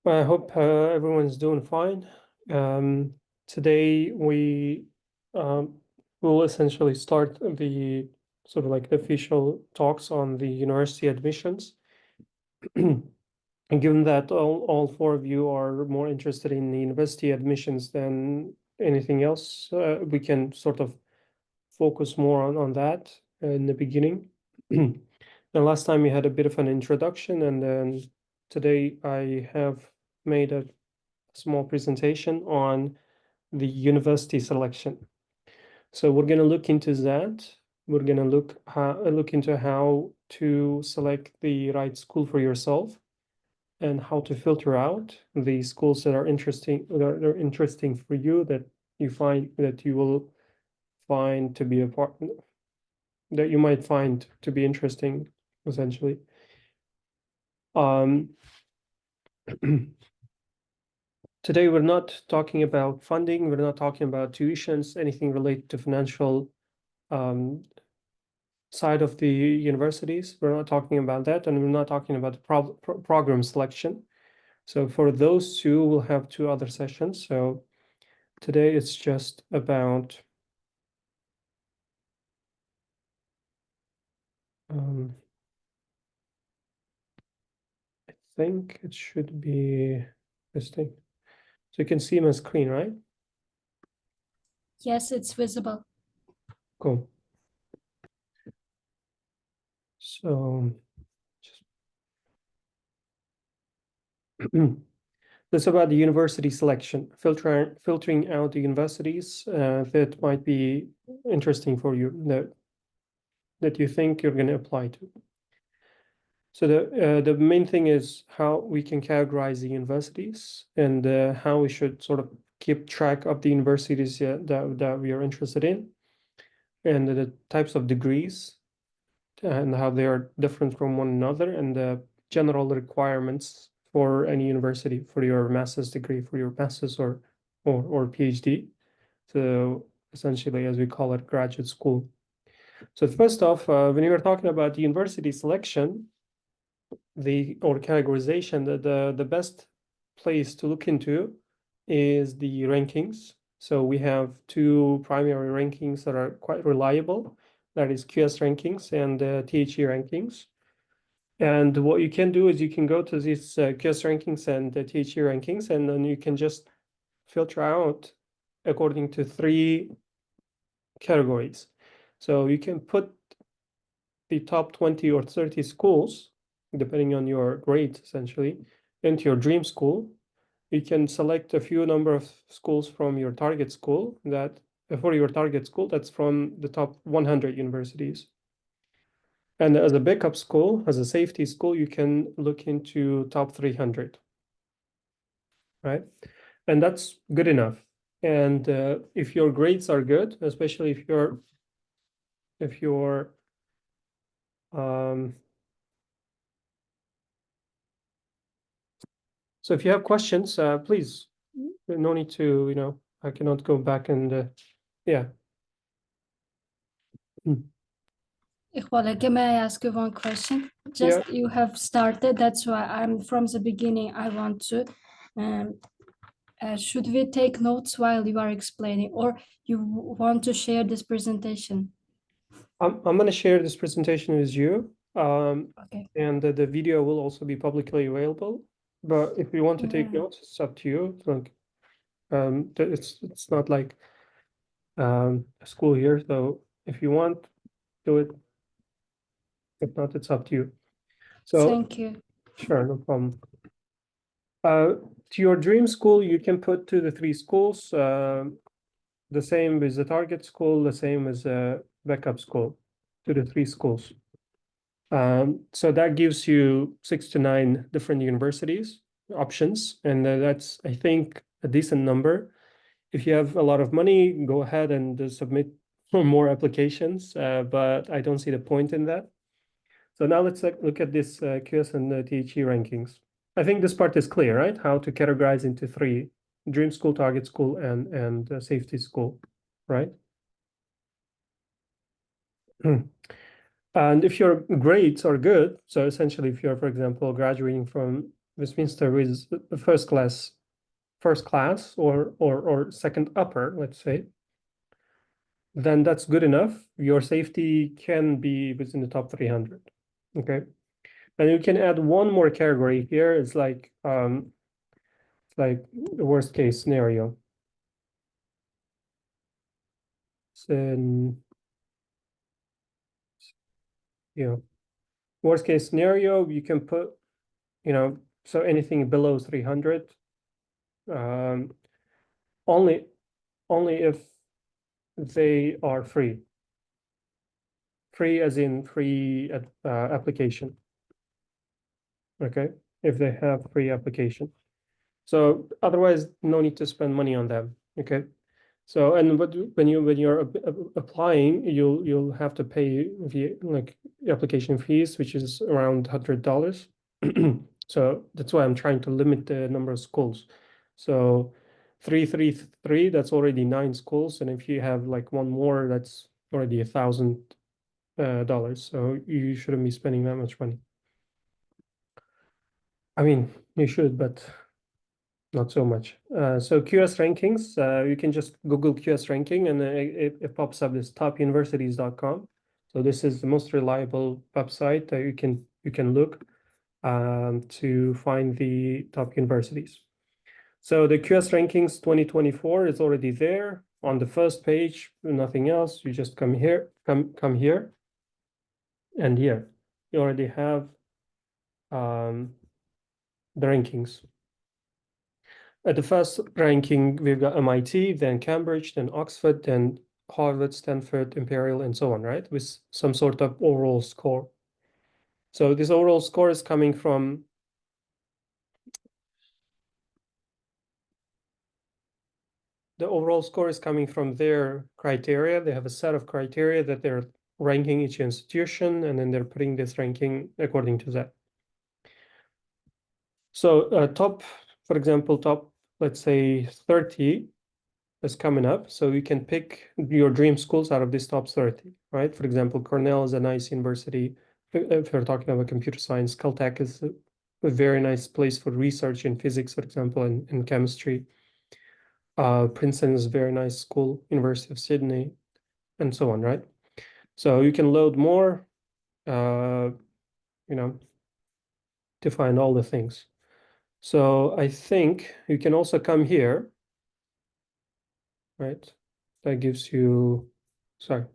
I hope everyone's doing fine. Today we will essentially start the sort of like official talks on the university admissions. And given that all four of you are more interested in the university admissions than anything else, we can sort of focus more on that in the beginning. And last time we had a bit of an introduction, and then today I have made a small presentation on the university selection. So we're going to look into that. We're going to look into how to select the right school for yourself and how to filter out the schools that are interesting for you, that you will find to be that you might find to be interesting, essentially. Today, we're not talking about funding. We're not talking about tuitions, anything related to financial side of the universities. We're not talking about that, and we're not talking about the program selection. So for those two, we'll have two other sessions. So today it's just about I think it should be this thing. So you can see my screen, right? Yes, it's visible. Cool. So that's about the university selection, filtering out the universities that might be interesting for you, that you think you're going to apply to. So the main thing is how we can categorize the universities and how we should sort of keep track of the universities that we are interested in, and the types of degrees and how they are different from one another, and the general requirements for any university for your master's degree, for your master's or PhD. So essentially, as we call it, graduate school. So first off, when you are talking about the university selection, or categorization, the best place to look into is the rankings. So we have two primary rankings that are quite reliable. That is QS rankings and THE rankings. And what you can do is you can go to these QS rankings and the THE rankings, and then you can just filter out according to three categories. So you can put the top 20 or 30 schools, depending on your grade, essentially, into your dream school. You can select a few number of schools from your target school that's from the top 100 universities. And as a backup school, as a safety school, you can look into top 300, right? And that's good enough. And if your grades are good, especially if you're so if you have questions, please, no need to, I cannot go back and, yeah. Ikboljon, may I ask you one question? Just you have started, that's why I'm from the beginning. I want to. Should we take notes while you are explaining, or you want to share this presentation? I'm going to share this presentation with you. Okay. And the video will also be publicly available. But if you want to take notes, it's up to you. It's like, it's not like a school here. So if you want, do it. If not, it's up to you. So thank you. Sure, no problem. To your dream school, you can put 2 to 3 schools. The same with the target school, the same as a backup school, 2 to 3 schools. So that gives you 6 to 9 different universities options, and that's, I think, a decent number. If you have a lot of money, go ahead and submit more applications, but I don't see the point in that. So now let's look at this QS and THE rankings. I think this part is clear, right? How to categorize into 3: dream school, target school, and safety school, right? And if your grades are good, so essentially if you're, for example, graduating from Westminster is the first class or second upper, let's say, then that's good enough. Your safety can be within the top 300. Okay. And you can add one more category here. It's like the worst case scenario. So, worst case scenario, you can put, so anything below 300, only if they are free. Free as in free application. Okay, if they have free application. So otherwise, no need to spend money on them. Okay. So and when you're applying, you'll have to pay like application fees, which is around $100. So that's why I'm trying to limit the number of schools. So 333, that's already 9 schools, and if you have like one more, that's already $1,000. So you shouldn't be spending that much money. I mean, you should, but not so much. So QS rankings, you can just Google QS ranking and it pops up this topuniversities.com. So this is the most reliable website that you can look to find the top universities. So the QS rankings 2024 is already there on the first page, nothing else. You just come here, come here, and here you already have the rankings. At the first ranking, we've got MIT, then Cambridge, then Oxford, then Harvard, Stanford, Imperial, and so on, right? With some sort of overall score. So this overall score is coming from their criteria. They have a set of criteria that they're ranking each institution, and then they're putting this ranking according to that. So for example, top, let's say 30 is coming up. So you can pick your dream schools out of this top 30, right? For example, Cornell is a nice university. If you're talking about computer science, Caltech is a very nice place for research in physics, for example, and chemistry. Princeton is a very nice school, University of Sydney, and so on, right? So you can load more, to find all the things. So I think you can also come here, right? That gives you, sorry,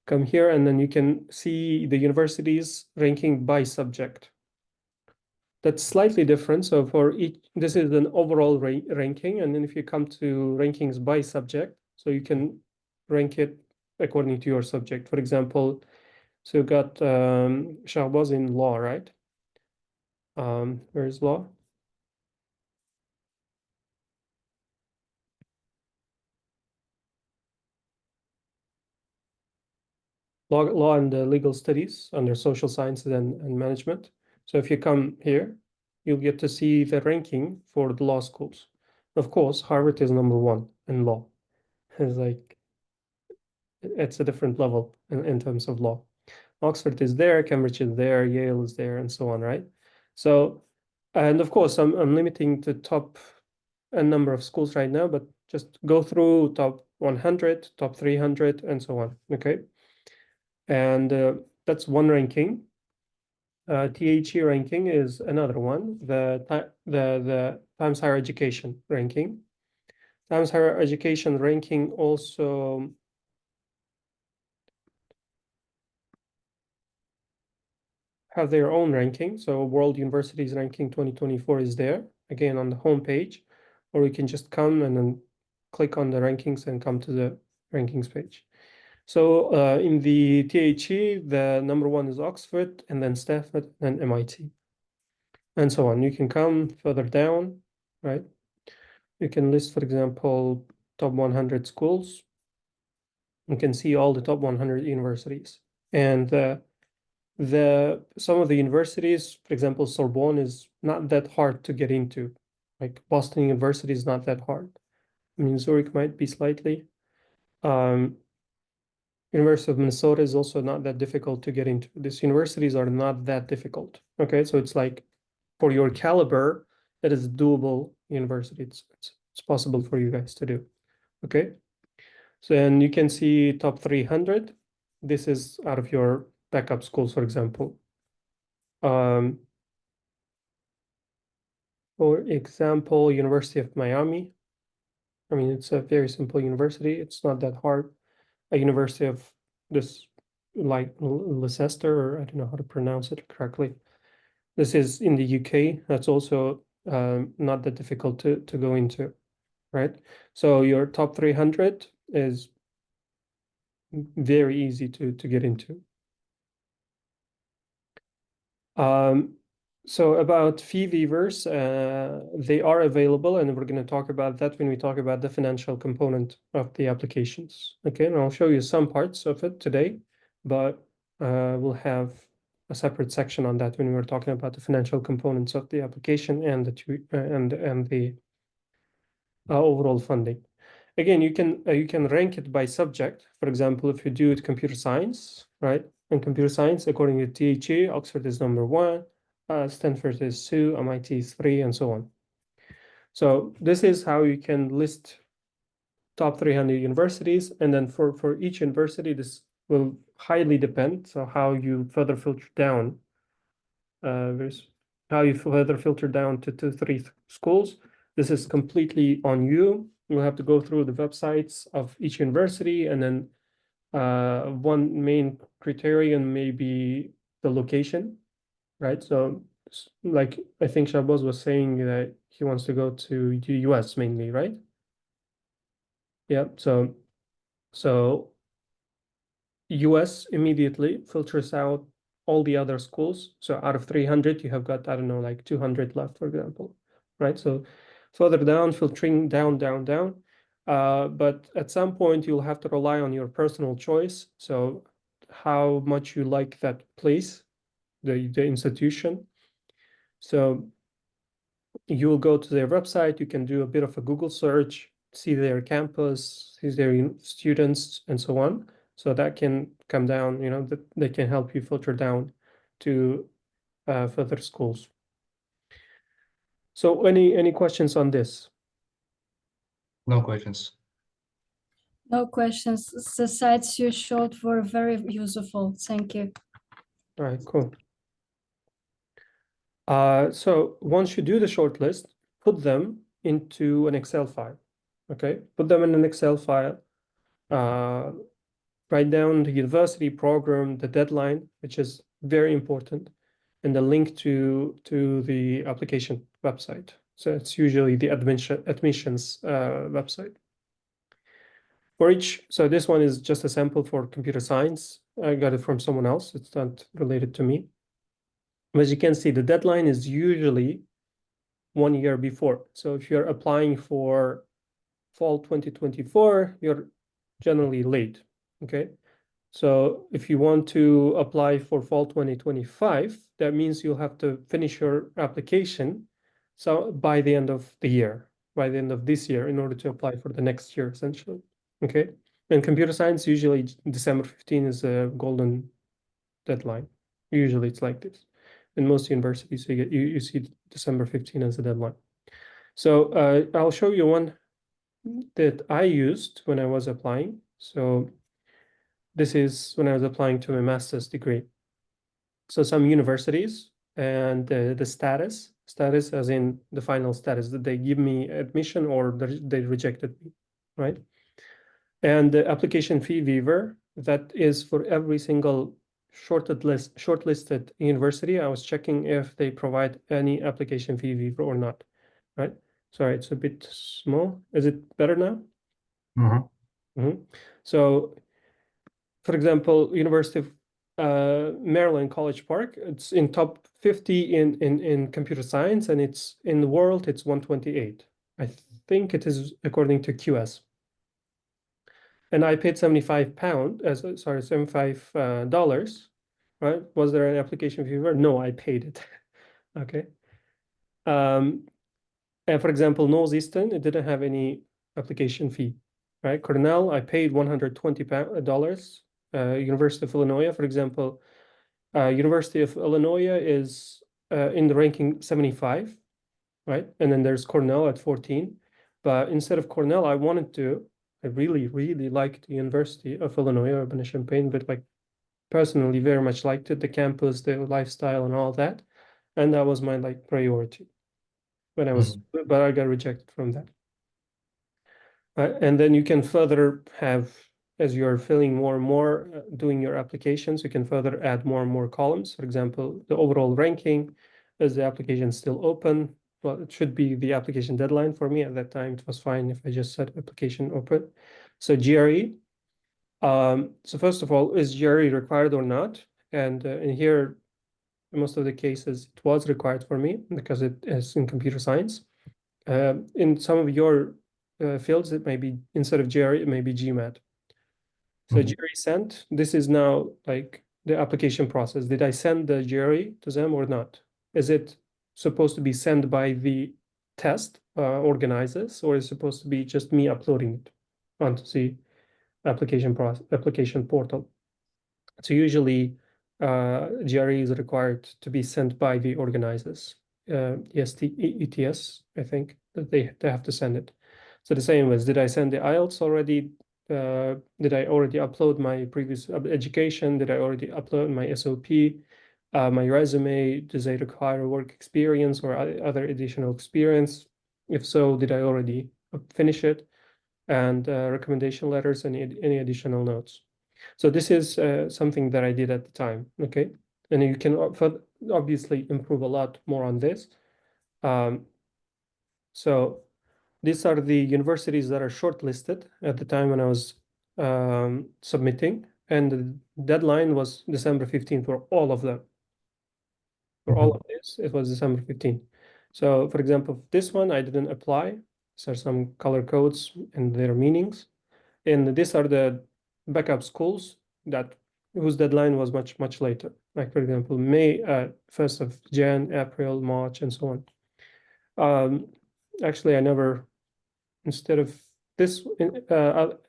come here and then you can see the universities ranking by subject. That's slightly different. So for each, this is an overall ranking. And then if you come to rankings by subject, so you can rank it according to your subject. For example, so you've got Shahbaz in law, right? Where is law? Law and legal studies under social sciences and management. So if you come here, you'll get to see the ranking for the law schools. Of course, Harvard is number 1 in law. It's like, it's a different level in terms of law. Oxford is there, Cambridge is there, Yale is there, and so on, right? So, and of course, I'm limiting the top a number of schools right now, but just go through top 100, top 300, and so on, okay? And that's one ranking. THE ranking is another one, the Times Higher Education ranking. Times Higher Education ranking also have their own ranking. So World Universities Ranking 2024 is there, again on the home page, or you can just come and then click on the rankings and come to the rankings page. So in the THE, the number 1 is Oxford, and then Stanford, and MIT, and so on. You can come further down, right? You can list, for example, top 100 schools. You can see all the top 100 universities. And some of the universities, for example, Sorbonne is not that hard to get into. Like Boston University is not that hard. I mean, Zurich might be slightly. University of Minnesota is also not that difficult to get into. These universities are not that difficult. Okay, so it's like for your caliber, it is a doable university. It's possible for you guys to do. Okay. So then you can see top 300. This is out of your backup schools, for example. For example, University of Miami. I mean, it's a very simple university. It's not that hard. A university of this, like Leicester, or I don't know how to pronounce it correctly. This is in the UK. That's also not that difficult to go into, right? So your top 300 is very easy to get into. So about fee waivers, they are available, and we're going to talk about that when we talk about the financial component of the applications. Okay, and I'll show you some parts of it today, but we'll have a separate section on that when we're talking about the financial components of the application and the overall funding. Again, you can rank it by subject. For example, if you do it computer science, right? In computer science, according to THA, Oxford is number 1, Stanford is 2, MIT is 3, and so on. So this is how you can list top 300 universities, and then for each university, this will highly depend. So how you further filter down, how you further filter down to 2-3 schools. This is completely on you. You'll have to go through the websites of each university, and then one main criterion may be the location, right? So like I think Shabazz was saying that he wants to go to the US mainly, right? Yeah, so US immediately filters out all the other schools. So out of 300, you have got, I don't know, like 200 left, for example, right? So further down, filtering down. But at some point, you'll have to rely on your personal choice. So how much you like that place, the institution. So you'll go to their website, you can do a bit of a Google search, see their campus, see their students, and so on. So that can come down, that they can help you filter down to further schools. So any questions on this? No questions. No questions. The sites you showed were very useful. Thank you. All right, cool. So once you do the shortlist, put them into an Excel file. Okay, put them in an Excel file. Write down the university program, the deadline, which is very important, and the link to the application website. So it's usually the admissions website. For each, so this one is just a sample for computer science. I got it from someone else. It's not related to me. As you can see, the deadline is usually 1 year before. So if you're applying for fall 2024, you're generally late, okay? So if you want to apply for fall 2025, that means you'll have to finish your application so by the end of the year, by the end of this year, in order to apply for the next year, essentially. Okay. And computer science, usually December 15 is a golden deadline. Usually it's like this. In most universities, you see December 15 as a deadline. So I'll show you one that I used when I was applying. So this is when I was applying to a master's degree. So some universities and the status as in the final status, that they give me admission or they rejected me, right? And the application fee waiver, that is for every single shortlisted university. I was checking if they provide any application fee waiver or not, right? Sorry, it's a bit small. Is it better now? So for example, University of Maryland College Park, it's in top 50 in computer science, and it's in the world, it's 128. I think it is according to QS. And I paid 75 $75, right? Was there an application fee? No, I paid it. Okay. And for example, Northeastern, it didn't have any application fee, right? Cornell, I paid $120. University of Illinois, for example, University of Illinois is in the ranking 75, right? And then there's Cornell at 14. But instead of Cornell, I really, really liked the University of Illinois Urbana-Champaign, but like personally very much liked it, the campus, the lifestyle and all that. And that was my like priority when I was, but I got rejected from that. And then you can further have, as you're filling more and more, doing your applications, you can further add more and more columns. For example, the overall ranking, is the application still open? Well, it should be the application deadline for me at that time. It was fine if I just said application open. So GRE. So first of all, is GRE required or not? And in here, in most of the cases, it was required for me because it is in computer science. In some of your fields, it may be, instead of GRE, it may be GMAT. So GRE sent, this is now like the application process. Did I send the GRE to them or not? Is it supposed to be sent by the test organizers, or is it supposed to be just me uploading it onto the application portal? So usually GRE is required to be sent by the organizers. ETS, I think, that they have to send it. So the same was, did I send the IELTS already? Did I already upload my previous education? Did I already upload my SOP, my resume? Does it require work experience or other additional experience? If so, did I already finish it? And recommendation letters and any additional notes. So this is something that I did at the time, okay? And you can obviously improve a lot more on this. So these are the universities that are shortlisted at the time when I was submitting, and the deadline was December 15th for all of them. For all of this, it was December 15th. So for example, this one, I didn't apply. These are some color codes and their meanings. And these are the backup schools that whose deadline was much later. Like for example, May, 1st of Jan, April, March, and so on. Actually, I never, instead of this,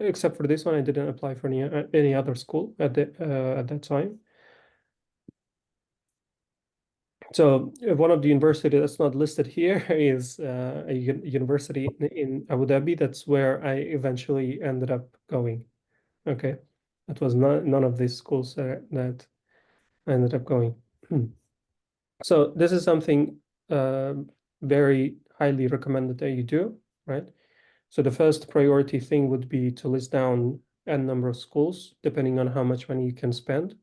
except for this one, I didn't apply for any other school at that time. So one of the universities that's not listed here is a university in Abu Dhabi. That's where I eventually ended up going. Okay, that was none of these schools that I ended up going. So this is something very highly recommended that you do, right? So the first priority thing would be to list down n number of schools, depending on how much money you can spend.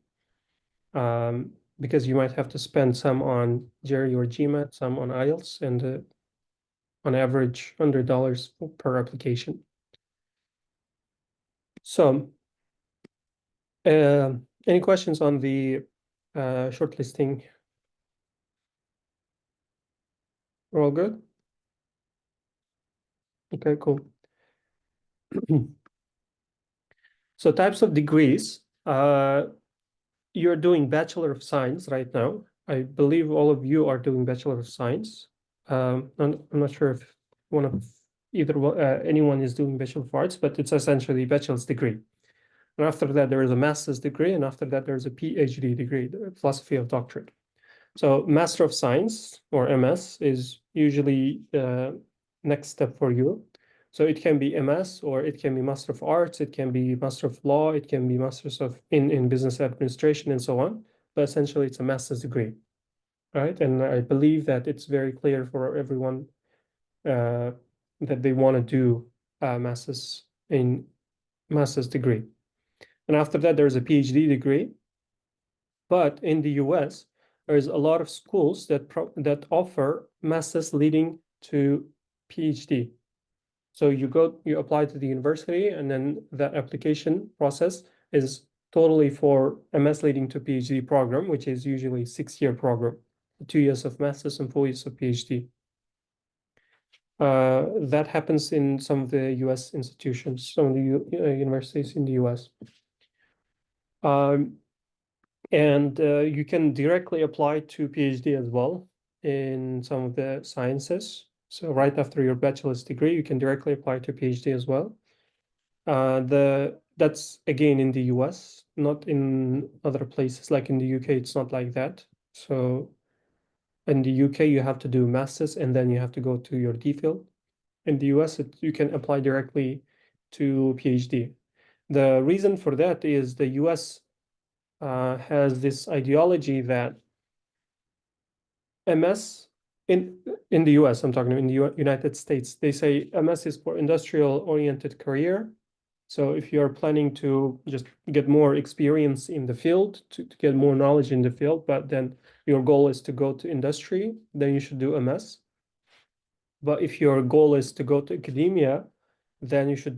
Because you might have to spend some on GRE or GMAT, some on IELTS, and on average $100 per application. So any questions on the shortlisting? We're all good? Okay, cool. So types of degrees. You're doing Bachelor of Science right now. I believe all of you are doing Bachelor of Science. I'm not sure if anyone is doing Bachelor of Arts, but it's essentially bachelor's degree. And after that, there is a master's degree, and after that, there's a PhD degree, the philosophy of doctorate. So Master of Science, or MS, is usually the next step for you. So it can be MS, or it can be Master of Arts, it can be Master of Law, it can be Masters of in Business Administration, and so on. But essentially, it's a master's degree, right? And I believe that it's very clear for everyone that they want to do a master's degree. And after that, there's a PhD degree. But in the US, there's a lot of schools that offer masters leading to PhD. So you apply to the university, and then the application process is totally for MS leading to PhD program, which is usually 6-year program, 2 years of masters and 4 years of PhD. That happens in some of the US institutions, some of the universities in the US. And you can directly apply to PhD as well in some of the sciences. So right after your bachelor's degree, you can directly apply to PhD as well. That's again in the US, not in other places. Like in the UK, it's not like that. So In the UK, you have to do a master's and then you have to go to your D field. In the US, you can apply directly to PhD. The reason for that is the US has this ideology that MS in the US, I'm talking in the United States, they say MS is for industrial-oriented career. So if you're planning to just get more experience in the field, to get more knowledge in the field, but then your goal is to go to industry, then you should do MS. But if your goal is to go to academia, then you should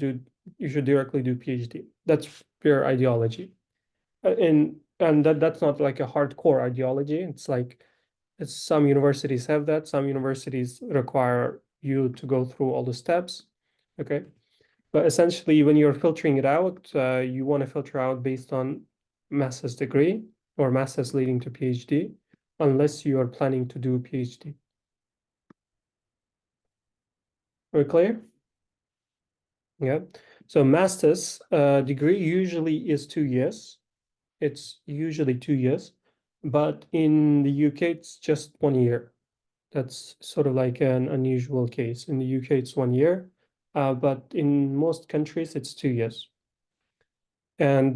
directly do PhD. That's their ideology. And that's not like a hardcore ideology. It's like some universities have that. Some universities require you to go through all the steps. Okay. But essentially, when you're filtering it out, you want to filter out based on master's degree or master's leading to PhD, unless you are planning to do PhD. Are we clear? Yeah. So master's degree usually is 2 years. It's usually 2 years, but in the UK, it's just 1 year. That's sort of like an unusual case. In the UK, it's 1 year, but in most countries, it's 2 years. And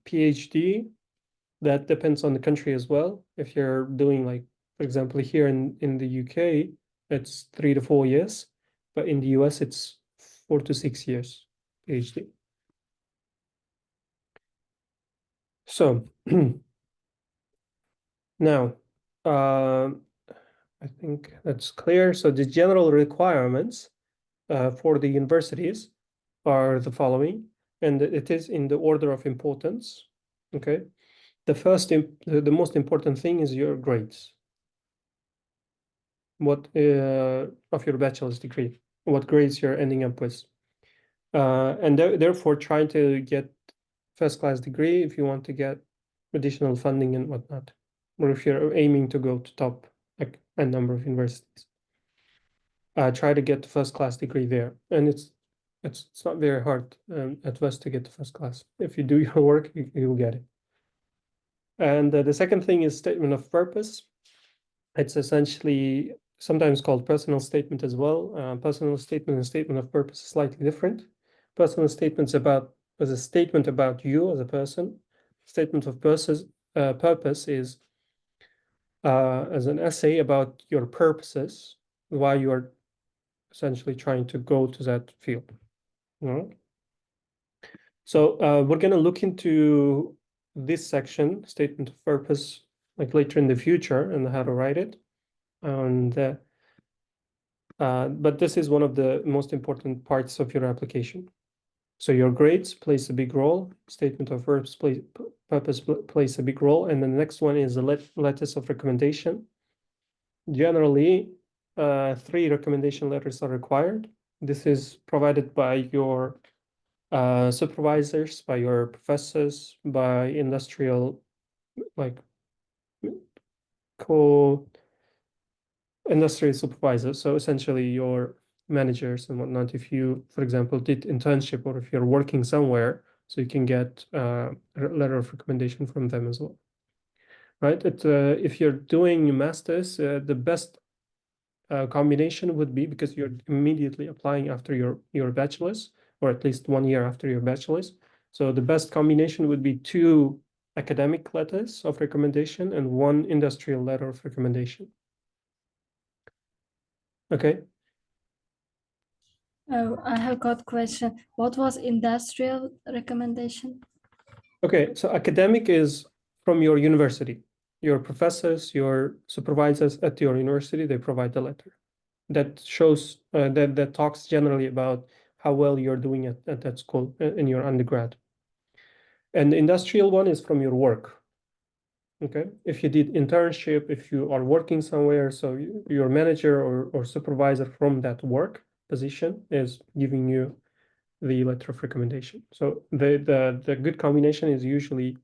PhD, that depends on the country as well. If you're doing like, for example, here in the UK, it's 3 to 4 years, but in the US, it's 4 to 6 years PhD. So now, I think that's clear. So the general requirements for the universities are the following, and it is in the order of importance. Okay, the most important thing is your grades. What of your bachelor's degree? What grades you're ending up with, and therefore trying to get first-class degree if you want to get additional funding and whatnot, or if you're aiming to go to top like a number of universities. Try to get the first-class degree there, and it's not very hard at first to get the first class. If you do your work, you'll get it. And the second thing is statement of purpose. It's essentially sometimes called personal statement as well. Personal statement and statement of purpose is slightly different. Personal statements is a statement about you as a person. Statement of purpose is as an essay about your purposes, why you are essentially trying to go to that field. All right. So we're going to look into this section, statement of purpose, like later in the future and how to write it. And but this is one of the most important parts of your application. So your grades plays a big role. Statement of purpose plays a big role. And the next one is the letters of recommendation. Generally, 3 recommendation letters are required. This is provided by your supervisors, by your professors, by industrial, like industrial supervisors. So essentially your managers and whatnot, if you, for example, did internship or if you're working somewhere, so you can get a letter of recommendation from them as well. Right? If you're doing a master's, the best combination would be, because you're immediately applying after your bachelor's, or at least 1 year after your bachelor's. So the best combination would be 2 academic letters of recommendation and 1 industrial letter of recommendation. Okay. Oh, I have got a question. What was industrial recommendation? Okay, so academic is from your university. Your professors, your supervisors at your university, they provide the letter that shows that talks generally about how well you're doing at that school in your undergrad. And the industrial one is from your work. Okay, if you did internship, if you are working somewhere, so your manager or supervisor from that work position is giving you the letter of recommendation. So the good combination is usually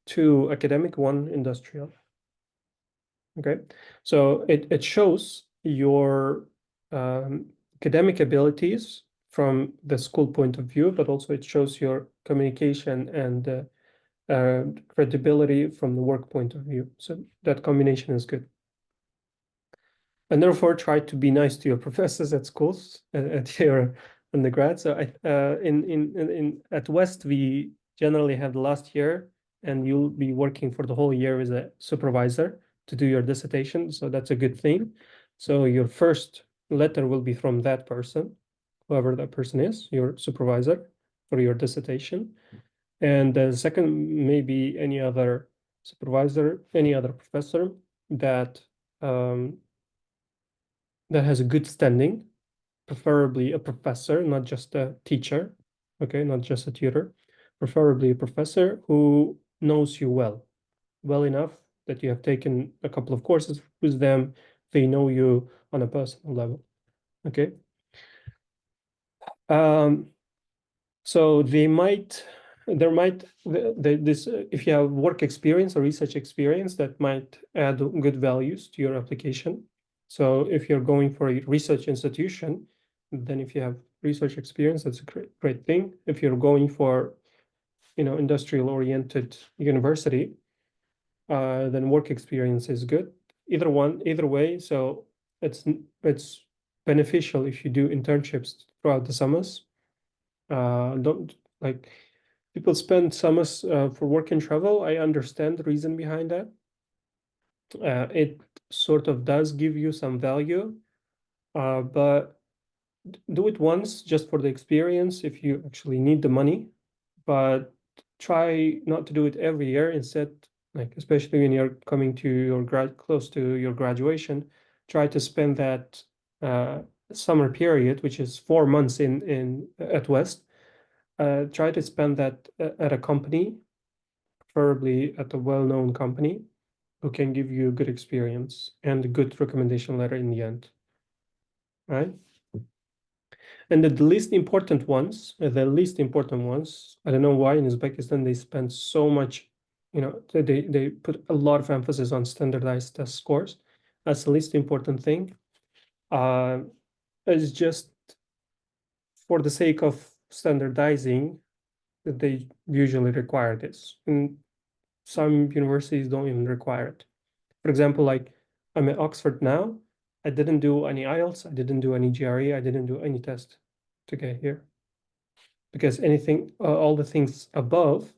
2 academic, 1 industrial. Okay, so it shows your academic abilities from the school point of view, but also it shows your communication and credibility from the work point of view. So that combination is good. and therefore try to be nice to your professors at schools at your undergrad. So at West we generally have the last year, and you'll be working for the whole year as a supervisor to do your dissertation. So that's a good thing. So your first letter will be from that person, whoever that person is, your supervisor for your dissertation. And the second, maybe any other supervisor, any other professor that that has a good standing, preferably a professor, not just a teacher, okay, not just a tutor, preferably a professor who knows you well enough that you have taken a couple of courses with them, they know you on a personal level, okay? So there might, if you have work experience or research experience, that might add good values to your application. So if you're going for a research institution, then if you have research experience, that's a great thing. If you're going for, industrial oriented university, then work experience is good. Either way. So it's beneficial if you do internships throughout the summers. Don't like people spend summers for work and travel. I understand the reason behind that. It sort of does give you some value, but do it once just for the experience if you actually need the money, but try not to do it every year. Instead, like especially when you're coming to your close to your graduation, try to spend that summer period, which is 4 months at West. Try to spend that at a company, preferably at a well-known company, who can give you a good experience and a good recommendation letter in the end, right? And the least important ones, I don't know why in Uzbekistan they spend so much, they put a lot of emphasis on standardized test scores. That's the least important thing. It's just for the sake of standardizing that they usually require this. And some universities don't even require it. For example, like I'm at Oxford now, I didn't do any IELTS, I didn't do any GRE, I didn't do any test to get here. Because all the things above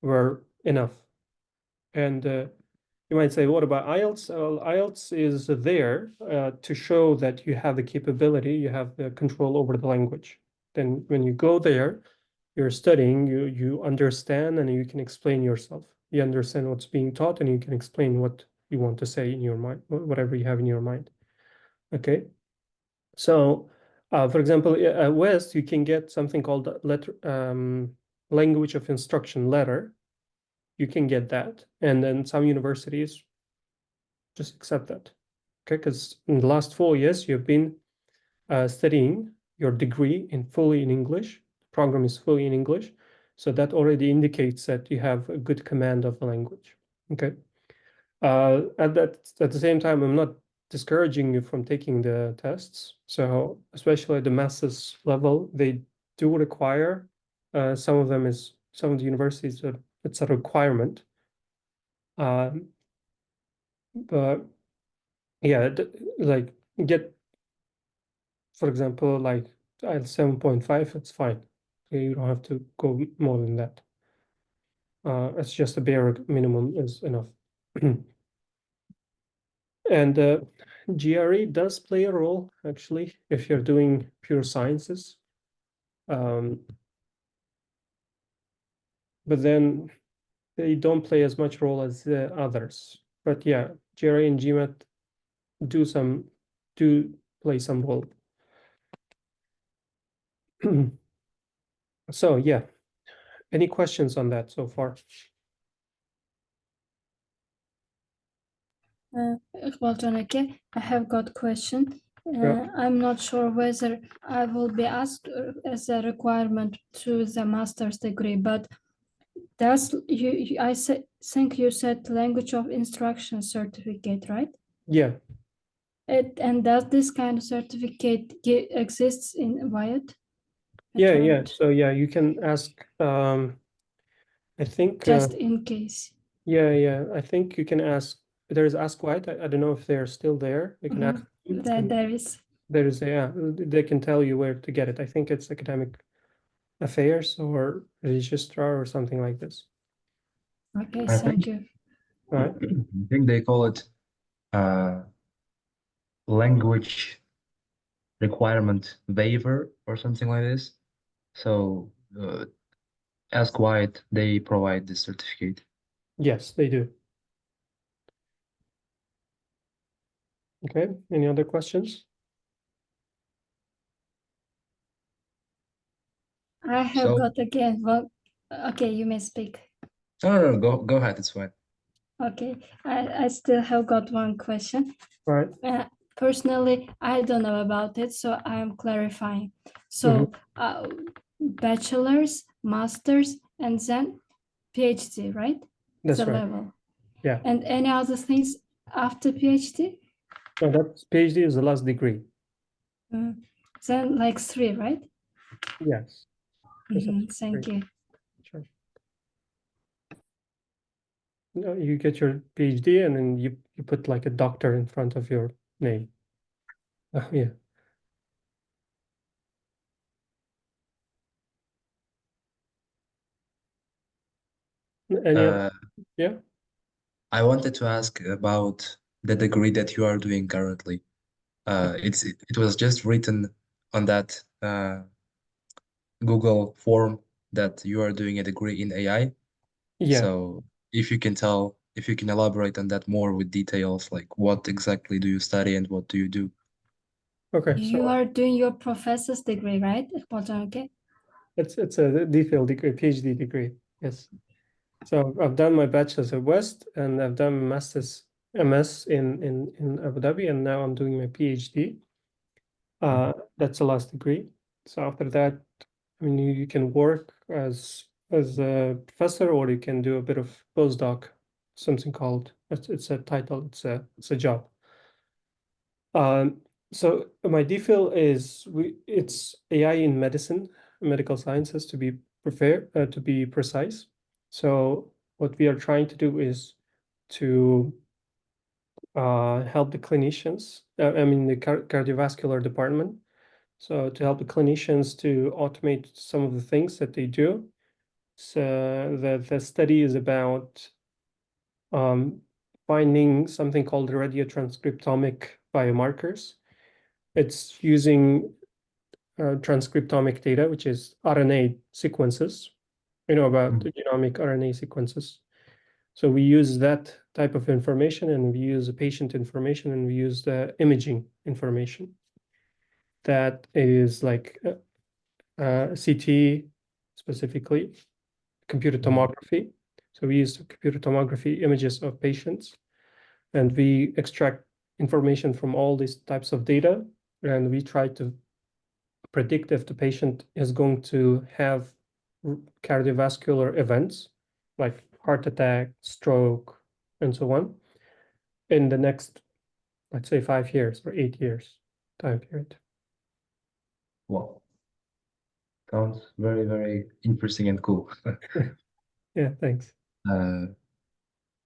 were enough. And you might say, what about IELTS? IELTS is there to show that you have the capability, you have the control over the language. Then when you go there, you're studying, you understand and you can explain yourself. You understand what's being taught and you can explain what you want to say in your mind, whatever you have in your mind. Okay. So, for example, at West, you can get something called language of instruction letter. You can get that. And then some universities just accept that. Okay. Because in the last 4 years, you've been studying your degree fully in English. The program is fully in English. So that already indicates that you have a good command of the language. Okay. At the same time, I'm not discouraging you from taking the tests. So especially at the master's level, they do require some of the universities, it's a requirement. But yeah, like get, for example, like IELTS 7.5, it's fine. You don't have to go more than that. It's just a bare minimum is enough. And GRE does play a role, actually, if you're doing pure sciences. But then they don't play as much role as the others. But yeah, GRE and GMAT do play some role. So yeah, any questions on that so far? Ikboljon Ake, I have got question. Yeah. I'm not sure whether I will be asked as a requirement to the master's degree, but think you said language of instruction certificate, right? Yeah. And does this kind of certificate exists in WIUT? Yeah. So yeah, you can ask. I think just in case. Yeah. I think you can ask there is Ask WIUT. I don't know if they're still there. You can ask them, and There is. there is, yeah, they can tell you where to get it. I think it's academic affairs or registrar or something like this. Okay, I thank think you. Right. I think they call it language requirement waiver or something like this. So Ask WIUT, they provide this certificate. Yes, they do. Okay, any other questions? I have So got again. Well, okay, you may speak. no, go ahead, it's fine. Okay, I still have got one question. Right. Personally, I don't know about it, so I'm clarifying. So, bachelor's, master's, and then PhD, right? That's The right. level. Yeah. And any other things after PhD? No, that PhD is the last degree. Then like 3, right? Yes. Yes, Thank you. sure. No, you get your PhD and then you put like a doctor in front of your name. Yeah. Any other? Yeah. I wanted to ask about the degree that you are doing currently. It was just written on that Google form that you are doing a degree in AI. Yeah. So if you can elaborate on that more with details, like what exactly do you study and what do you do? Okay. You So are doing your professor's degree, right? Okay. it's a DPhil degree, PhD degree. Yes. So I've done my bachelor's at West and I've done my master's MS in Abu Dhabi, and now I'm doing my PhD. That's the last degree. So after that, I mean, you can work as a professor, or you can do a bit of postdoc, something called it's a title, it's a job. So my DPhil is it's AI in medicine, medical sciences to be precise. So what we are trying to do is to help the clinicians, I mean the cardiovascular department. So to help the clinicians to automate some of the things that they do. So the study is about finding something called radiotranscriptomic biomarkers. It's using transcriptomic data, which is RNA sequences, about the genomic RNA sequences. So we use that type of information, and we use the patient information, and we use the imaging information. That is like CT, specifically computer tomography. So we use computer tomography images of patients, and we extract information from all these types of data, and we try to predict if the patient is going to have cardiovascular events like heart attack, stroke, and so on in the next, let's say, 5 years or 8 years time period. Wow. Sounds very, very interesting and cool. Yeah, thanks.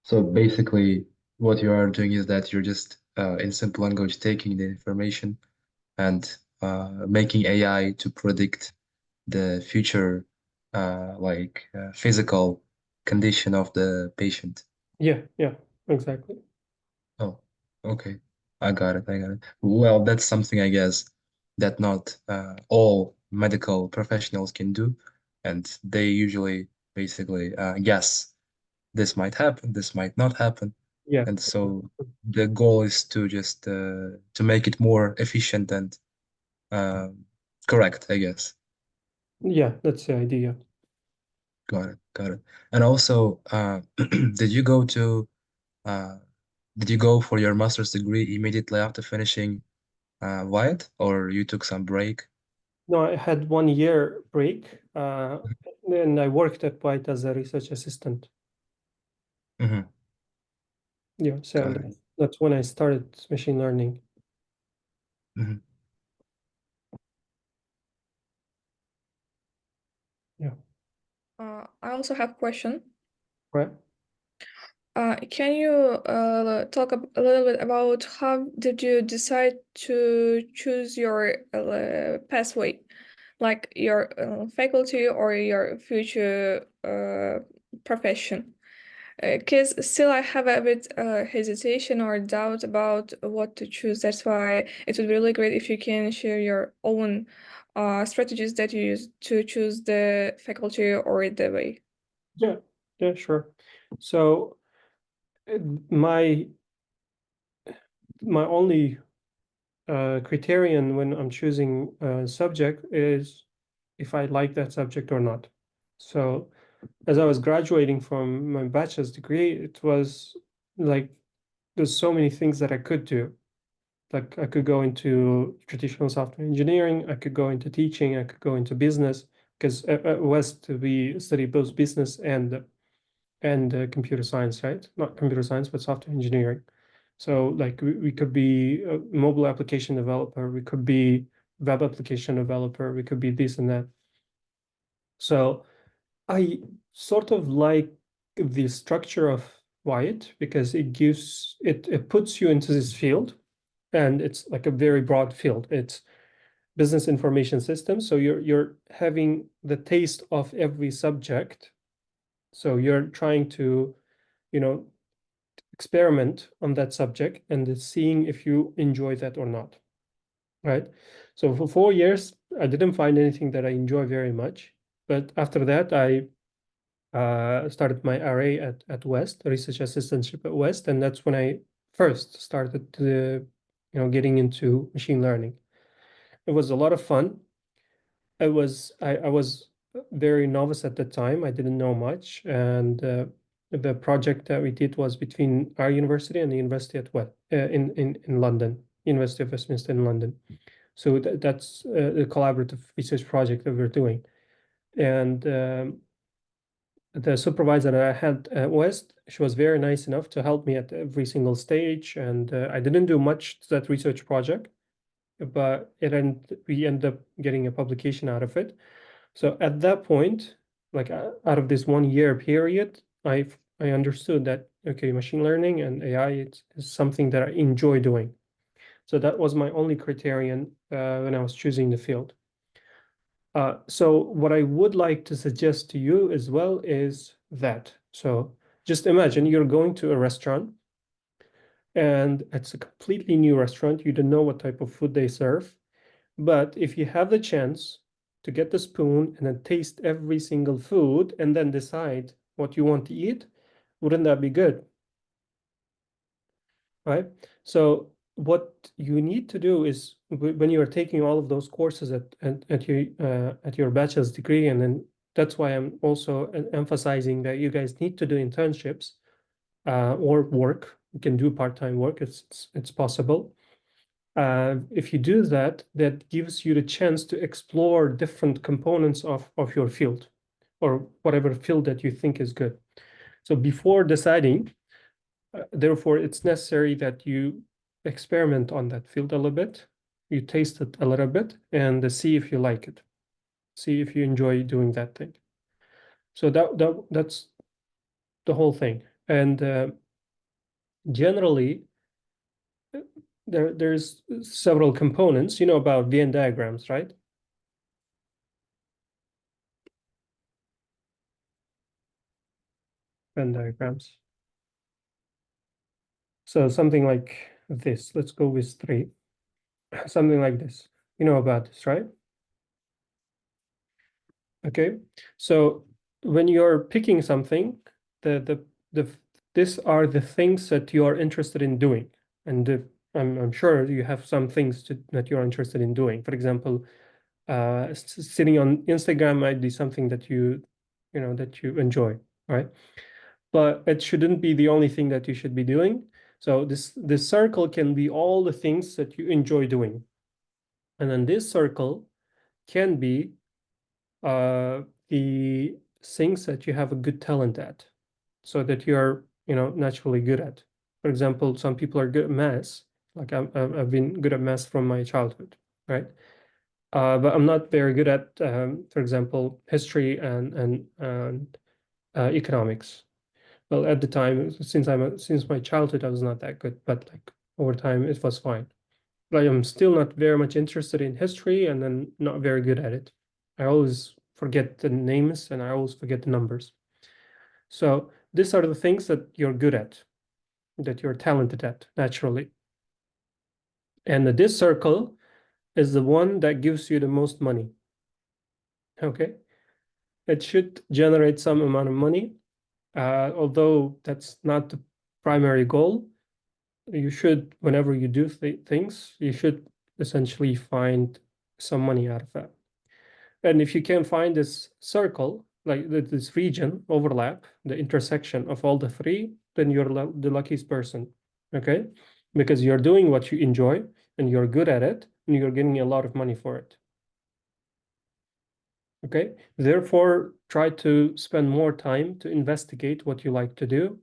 So basically, what you are doing is that you're just, in simple language, taking the information and making AI to predict the future, physical condition of the patient. Yeah, exactly. Oh, okay. I got it. Well, that's something, I guess, that not all medical professionals can do. And they usually basically guess this might happen, this might not happen. Yeah, And so the goal is to just to make it more efficient and correct, I guess. yeah, that's the idea. Got it. And also, did you go to uh, did you go for your master's degree immediately after finishing WIUT, or you took some break? No, I had 1 year break, and I worked at WIUT as a research assistant. Hmm. Yeah, so Got it. that's when I started machine learning. Hmm. Yeah, I also have question. right. Can you talk a little bit about how did you decide to choose your pathway, like your faculty or your future profession? Because still I have a bit hesitation or doubt about what to choose. That's why it would be really great if you can share your own strategies that you use to choose the faculty or the way. Yeah, sure. So my only criterion when I'm choosing a subject is if I like that subject or not. So as I was graduating from my bachelor's degree, it was like there's so many things that I could do. Like I could go into traditional software engineering, I could go into teaching, I could go into business, because at West we study both business and computer science, right? Not computer science, but software engineering. So like we could be a mobile application developer, we could be web application developer, we could be this and that. So I sort of like the structure of WIUT because it puts you into this field, and it's like a very broad field. It's business information systems. So you're having the taste of every subject. So you're trying to, you know, experiment on that subject and seeing if you enjoy that or not, right? So for 4 years, I didn't find anything that I enjoy very much. But after that, I started my RA at West, research assistantship at West, and that's when I first started to, getting into machine learning. It was a lot of fun. I was very novice at the time. I didn't know much, and the project that we did was between our university and the university at West in London, University of Westminster in London. So that's a collaborative research project that we're doing, and the supervisor that I had at West, she was very nice enough to help me at every single stage, and I didn't do much to that research project, but we ended up getting a publication out of it. So at that point, like out of this 1 year period, I understood that okay, machine learning and AI is something that I enjoy doing. So that was my only criterion when I was choosing the field. So what I would like to suggest to you as well is that. So just imagine you're going to a restaurant and it's a completely new restaurant. You don't know what type of food they serve. But if you have the chance to get the spoon and then taste every single food and then decide what you want to eat, wouldn't that be good? Right? So what you need to do is when you are taking all of those courses at your bachelor's degree, and then that's why I'm also emphasizing that you guys need to do internships or work. You can do part-time work. It's possible. If you do that, that gives you the chance to explore different components of your field or whatever field that you think is good. So before deciding, therefore, it's necessary that you experiment on that field a little bit, you taste it a little bit, and see if you like it, see if you enjoy doing that thing. So that's the whole thing. And generally, there's several components. You know about Venn diagrams, right? Venn diagrams. So something like this. Let's go with 3. Something like this. You know about this, right? Okay. So when you're picking something, the these are the things that you are interested in doing, and I'm sure you have some things that you're interested in doing. For example, sitting on Instagram might be something that that you enjoy, right? But it shouldn't be the only thing that you should be doing. So this circle can be all the things that you enjoy doing, and then this circle can be the things that you have a good talent at, so that you're naturally good at. For example, some people are good at math. Like I've been good at math from my childhood, right? But I'm not very good at, for example, history and economics. Well, at the time, since my childhood, I was not that good, but like over time, it was fine. But I'm still not very much interested in history, and then not very good at it. I always forget the names, and I always forget the numbers. So these are the things that you're good at, that you're talented at naturally. And this circle is the one that gives you the most money. Okay, it should generate some amount of money, although that's not the primary goal. You should, whenever you do things, you should essentially find some money out of that. And if you can find this circle, like this region overlap, the intersection of all the three, then you're the luckiest person, okay? Because you're doing what you enjoy and you're good at it and you're getting a lot of money for it. Okay, therefore, try to spend more time to investigate what you like to do.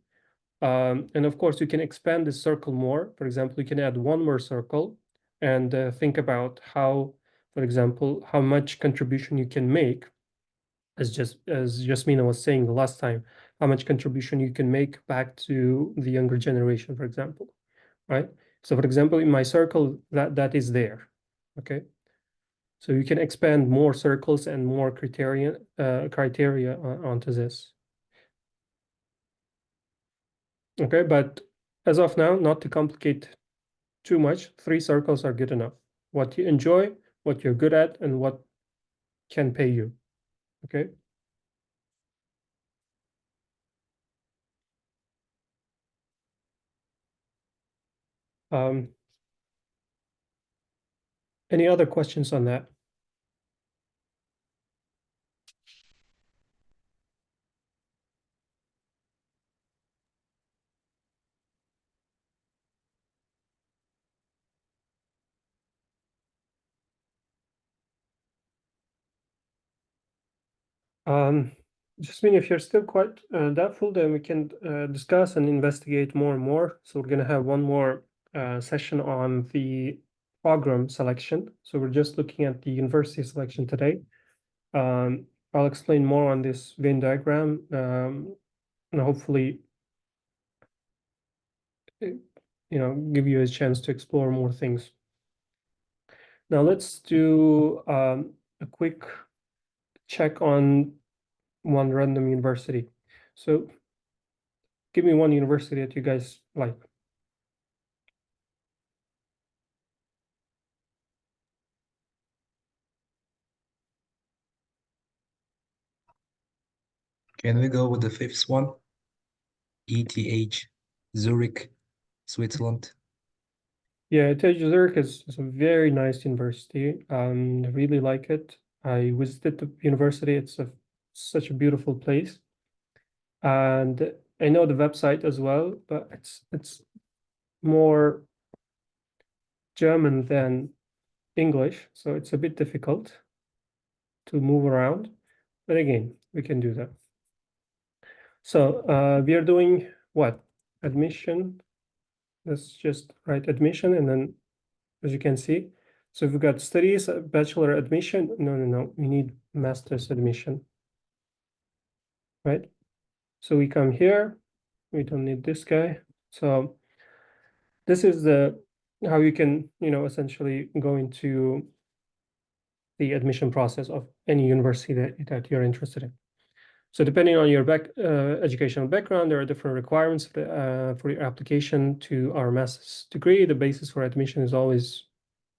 And of course, you can expand this circle more. For example, you can add one more circle and think about how, for example, how much contribution you can make, as Jasmina was saying the last time, how much contribution you can make back to the younger generation, for example, right? So, for example, in my circle, that is there, okay? So you can expand more circles and more criteria onto this. Okay, but as of now, not to complicate too much, 3 circles are good enough. What you enjoy, what you're good at, and what can pay you. Okay. Any other questions on that? Jasmine, if you're still quite doubtful, then we can discuss and investigate more and more. So we're going to have one more session on the program selection. So we're just looking at the university selection today. I'll explain more on this Venn diagram, and hopefully, give you a chance to explore more things. Now let's do a quick check on one random university. So give me one university that you guys like. Can we go with the 5th one? ETH, Zurich, Switzerland. Yeah, ETH Zurich is a very nice university. I really like it. I visited the university. It's such a beautiful place. And I know the website as well, but it's more German than English, so it's a bit difficult to move around. But again, we can do that. So we are doing what? Admission. Let's just write admission, and then as you can see, so we've got studies, bachelor admission. No, we need master's admission, right? So we come here, we don't need this guy. So this is how you can, essentially go into the admission process of any university that you're interested in. So depending on your educational background, there are different requirements for your application to our master's degree. The basis for admission is always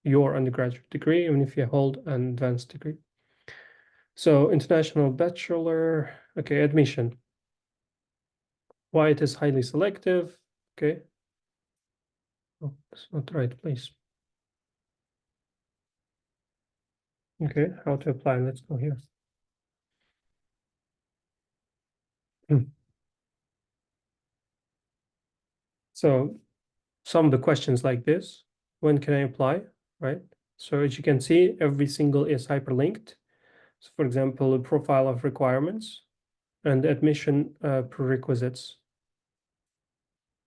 your undergraduate degree, even if you hold an advanced degree. So international bachelor, okay, admission. Why it is highly selective, okay. Oh, it's not the right place. Okay, how to apply, let's go here. So some of the questions like this, when can I apply, right? So as you can see, every single is hyperlinked. So for example, a profile of requirements and admission prerequisites.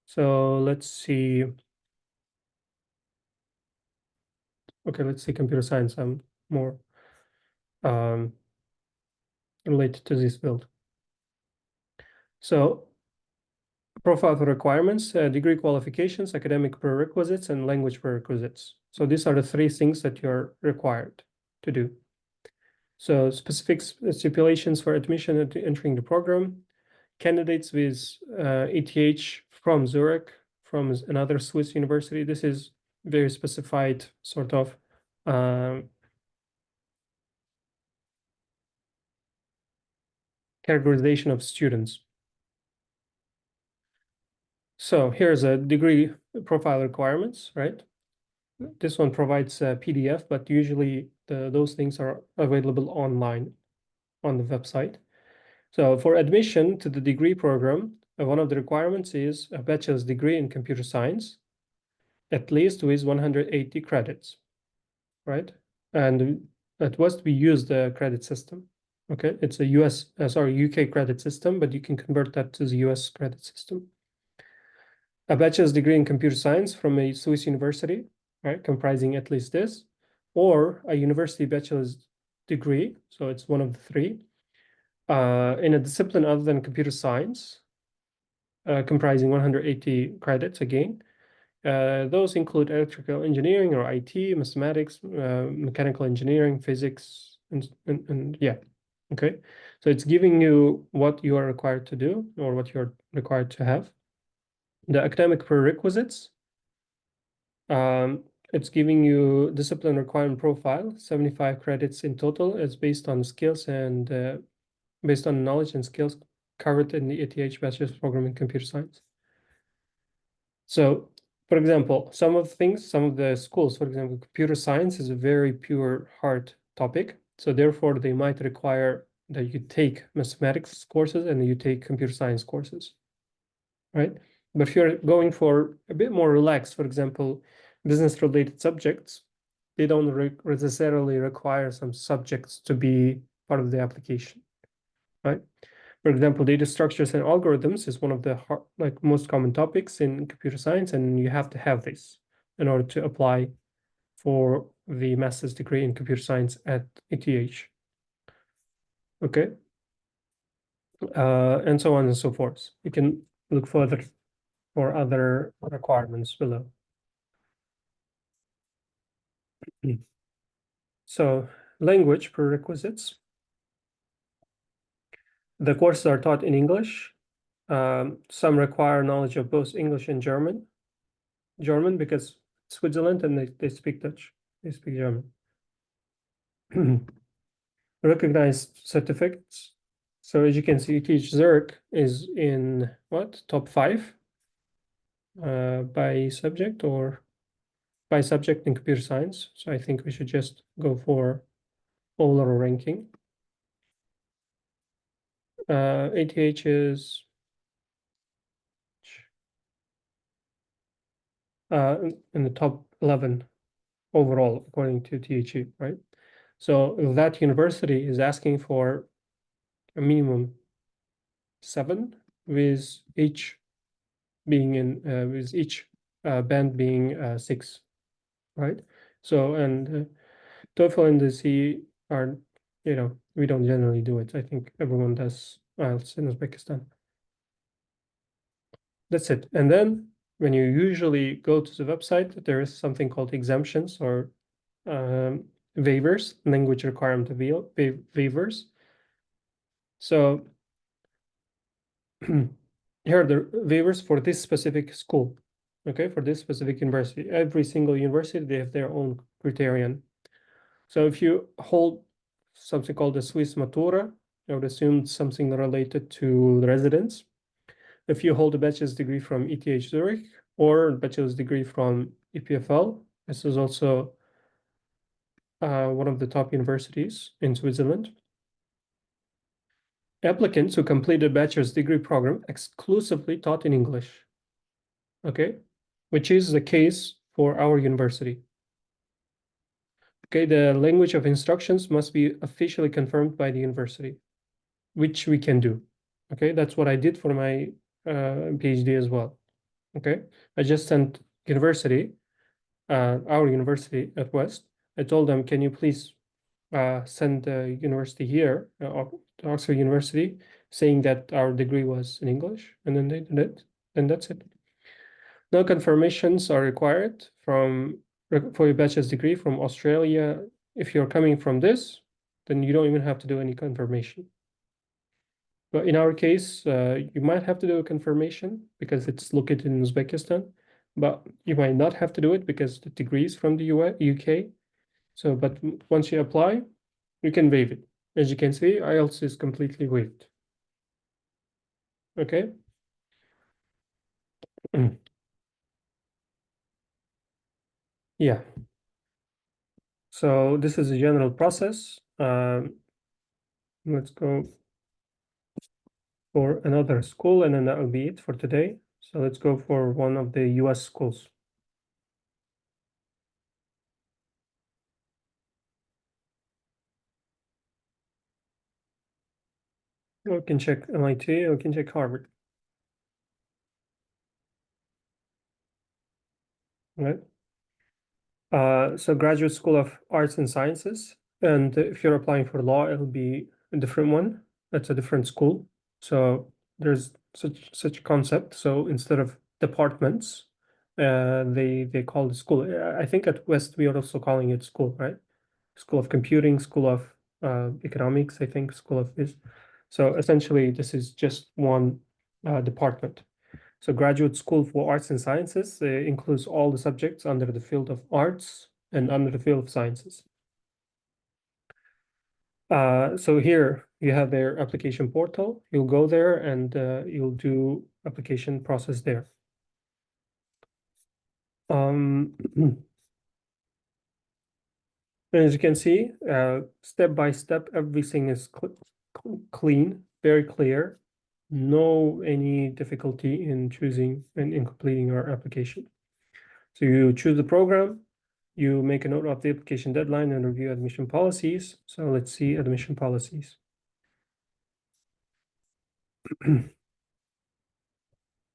So let's see. Okay, let's see computer science. I'm more related to this field. So profile for requirements, degree qualifications, academic prerequisites, and language prerequisites. So these are the three things that you're required to do. So specific stipulations for admission and entering the program, candidates with ETH from Zurich, from another Swiss university. This is very specified sort of categorization of students. So here's a degree profile requirements, right? This one provides a PDF, but usually those things are available online on the website. So for admission to the degree program, one of the requirements is a bachelor's degree in computer science, at least with 180 credits, right? And at West, we use the credit system. Okay, it's a UK credit system, but you can convert that to the US credit system. A bachelor's degree in computer science from a Swiss university, right, comprising at least this, or a university bachelor's degree, so it's one of the three, in a discipline other than computer science, comprising 180 credits again. Those include electrical engineering or IT, mathematics, mechanical engineering, physics, and yeah, okay. So it's giving you what you are required to do or what you're required to have. The academic prerequisites, it's giving you discipline requirement profile, 75 credits in total. It's based on skills and based on knowledge and skills covered in the ETH bachelor's program in computer science. So, for example, some of the schools, for example, computer science is a very pure hard topic. So therefore, they might require that you take mathematics courses and you take computer science courses, right? But if you're going for a bit more relaxed, for example, business-related subjects, they don't necessarily require some subjects to be part of the application, right? For example, data structures and algorithms is one of the most common topics in computer science, and you have to have this in order to apply for the master's degree in computer science at ETH. Okay, and so on and so forth. You can look further for other requirements below. So language prerequisites. The courses are taught in English. Some require knowledge of both English and German. German because Switzerland and they speak Dutch. They speak German. Recognized certificates. So as you can see, ETH Zurich is in what? Top 5 by subject in computer science. So I think we should just go for overall ranking. ETH is in the top 11 overall, according to THE, right? So that university is asking for a minimum 7, with each being in with each band being 6, right? So and TOEFL and the C are, we don't generally do it. I think everyone does IELTS in Uzbekistan. That's it. And then when you usually go to the website, there is something called exemptions or waivers, language requirement waivers. So here are the waivers for this specific school, okay, for this specific university. Every single university, they have their own criterion. So if you hold something called the Swiss Matura, I would assume something related to the residence. If you hold a bachelor's degree from ETH Zurich or a bachelor's degree from EPFL, this is also one of the top universities in Switzerland. Applicants who complete a bachelor's degree program exclusively taught in English, okay, which is the case for our university. Okay, the language of instructions must be officially confirmed by the university, which we can do. Okay, that's what I did for my PhD as well. Okay, I just sent university, our university at West. I told them, can you please send the university here, Oxford University, saying that our degree was in English, and then they did it. then that's it. No confirmations are required for your bachelor's degree from Australia. If you're coming from this, then you don't even have to do any confirmation. But in our case, you might have to do a confirmation because it's located in Uzbekistan, but you might not have to do it because the degree is from the UK. So, but once you apply, you can waive it. As you can see, IELTS is completely waived. Okay. Yeah. So this is a general process. Let's go for another school, and then that will be it for today. So let's go for one of the US schools. We can check MIT, we can check Harvard. Right. So Graduate School of Arts and Sciences. And if you're applying for law, it'll be a different one. That's a different school. So there's such concept. So instead of departments, they call the school. I think at West we are also calling it school, right? School of Computing, School of Economics, I think, School of this. So essentially, this is just one department. So Graduate School for Arts and Sciences includes all the subjects under the field of arts and under the field of sciences. So here you have their application portal. You'll go there and you'll do application process there. As you can see, step by step, everything is clean, very clear. No any difficulty in choosing and in completing your application. So you choose the program, you make a note of the application deadline and review admission policies. So let's see admission policies.